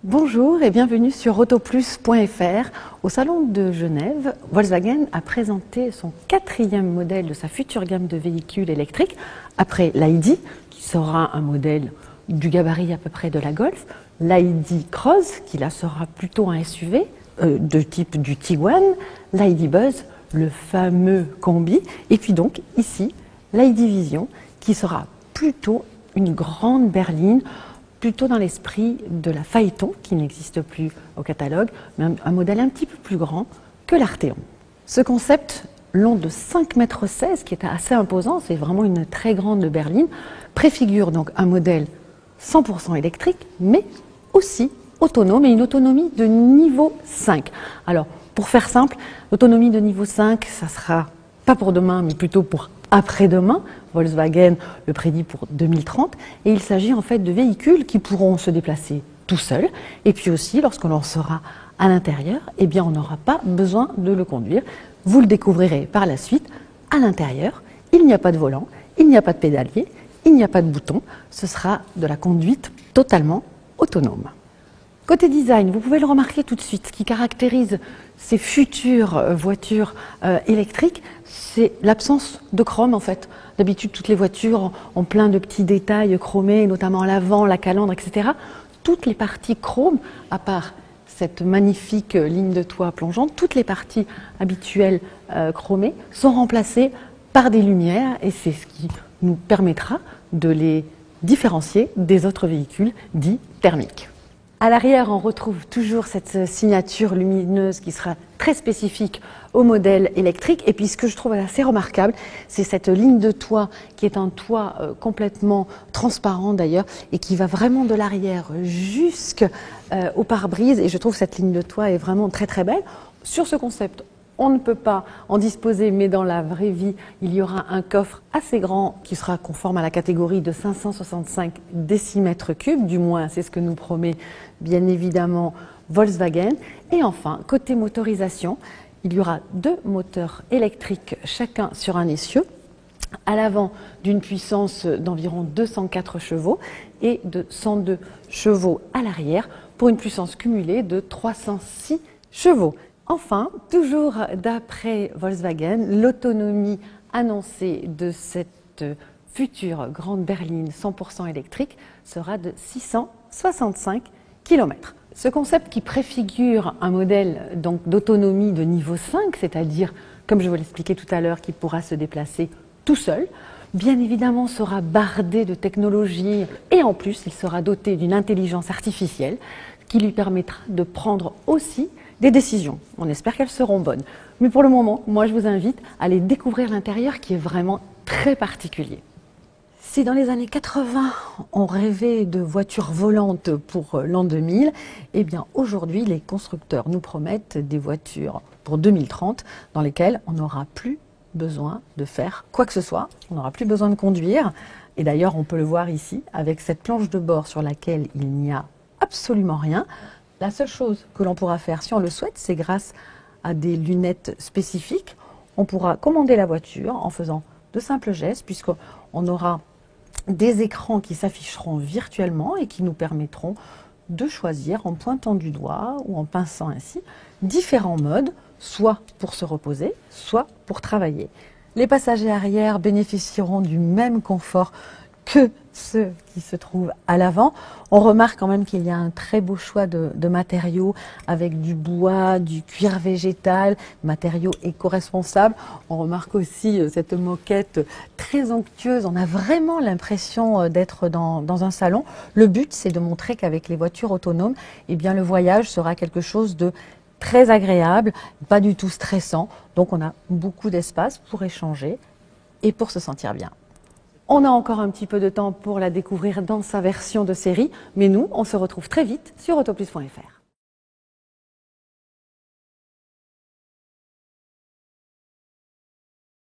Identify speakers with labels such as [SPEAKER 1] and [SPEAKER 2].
[SPEAKER 1] Bonjour et bienvenue sur autoplus.fr. Au salon de Genève, Volkswagen a présenté son 4e modèle de sa future gamme de véhicules électriques, après l'ID, qui sera un modèle du gabarit à peu près de la Golf, l'ID Cross, qui là sera plutôt un SUV de type du Tiguan, l'ID Buzz, le fameux combi, et puis donc ici, l'ID Vision, qui sera plutôt une grande berline, plutôt dans l'esprit de la Phaeton, qui n'existe plus au catalogue, mais un modèle un petit peu plus grand que l'Arteon. Ce concept, long de 5,16 m, qui est assez imposant, c'est vraiment une très grande berline, préfigure donc un modèle 100% électrique, mais aussi autonome, et une autonomie de niveau 5. Alors, pour faire simple, l'autonomie de niveau 5, ça sera pas pour demain, mais plutôt pour après-demain. Volkswagen le prédit pour 2030, et il s'agit en fait de véhicules qui pourront se déplacer tout seuls, et puis aussi lorsque l'on sera à l'intérieur, eh bien on n'aura pas besoin de le conduire. Vous le découvrirez par la suite. À l'intérieur, il n'y a pas de volant, il n'y a pas de pédalier, il n'y a pas de bouton, ce sera de la conduite totalement autonome. Côté design, vous pouvez le remarquer tout de suite, ce qui caractérise ces futures voitures électriques, c'est l'absence de chrome en fait. D'habitude, toutes les voitures ont plein de petits détails chromés, notamment l'avant, la calandre, etc. Toutes les parties chrome, à part cette magnifique ligne de toit plongeante, toutes les parties habituelles chromées sont remplacées par des lumières, et c'est ce qui nous permettra de les différencier des autres véhicules dits thermiques. À l'arrière, on retrouve toujours cette signature lumineuse qui sera très spécifique au modèle électrique. Et puis ce que je trouve assez remarquable, c'est cette ligne de toit qui est un toit complètement transparent d'ailleurs, et qui va vraiment de l'arrière jusqu'au pare-brise. Et je trouve que cette ligne de toit est vraiment très très belle. Sur ce concept, on ne peut pas en disposer, mais dans la vraie vie, il y aura un coffre assez grand qui sera conforme à la catégorie de 565 décimètres cubes, du moins c'est ce que nous promet bien évidemment Volkswagen. Et enfin, côté motorisation, il y aura 2 moteurs électriques, chacun sur un essieu, à l'avant d'une puissance d'environ 204 chevaux et de 102 chevaux à l'arrière, pour une puissance cumulée de 306 chevaux. Enfin, toujours d'après Volkswagen, l'autonomie annoncée de cette future grande berline 100% électrique sera de 665 km. Ce concept qui préfigure un modèle donc d'autonomie de niveau 5, c'est-à-dire, comme je vous l'expliquais tout à l'heure, qui pourra se déplacer tout seul, bien évidemment sera bardé de technologie, et en plus il sera doté d'une intelligence artificielle qui lui permettra de prendre aussi des décisions. On espère qu'elles seront bonnes. Mais pour le moment, moi je vous invite à aller découvrir l'intérieur, qui est vraiment très particulier. Si dans les années 80, on rêvait de voitures volantes pour l'an 2000, eh bien aujourd'hui, les constructeurs nous promettent des voitures pour 2030 dans lesquelles on n'aura plus besoin de faire quoi que ce soit, on n'aura plus besoin de conduire. Et d'ailleurs, on peut le voir ici, avec cette planche de bord sur laquelle il n'y a absolument rien. La seule chose que l'on pourra faire, si on le souhaite, c'est grâce à des lunettes spécifiques, on pourra commander la voiture en faisant de simples gestes, puisqu'on aura des écrans qui s'afficheront virtuellement et qui nous permettront de choisir en pointant du doigt ou en pinçant ainsi différents modes, soit pour se reposer, soit pour travailler. Les passagers arrière bénéficieront du même confort que ceux qui se trouvent à l'avant. On remarque quand même qu'il y a un très beau choix de matériaux, avec du bois, du cuir végétal, matériaux éco-responsables. On remarque aussi cette moquette très onctueuse. On a vraiment l'impression d'être dans un salon. Le but, c'est de montrer qu'avec les voitures autonomes, eh bien, le voyage sera quelque chose de très agréable, pas du tout stressant. Donc on a beaucoup d'espace pour échanger et pour se sentir bien. On a encore un petit peu de temps pour la découvrir dans sa version de série, mais nous, on se retrouve très vite sur autoplus.fr.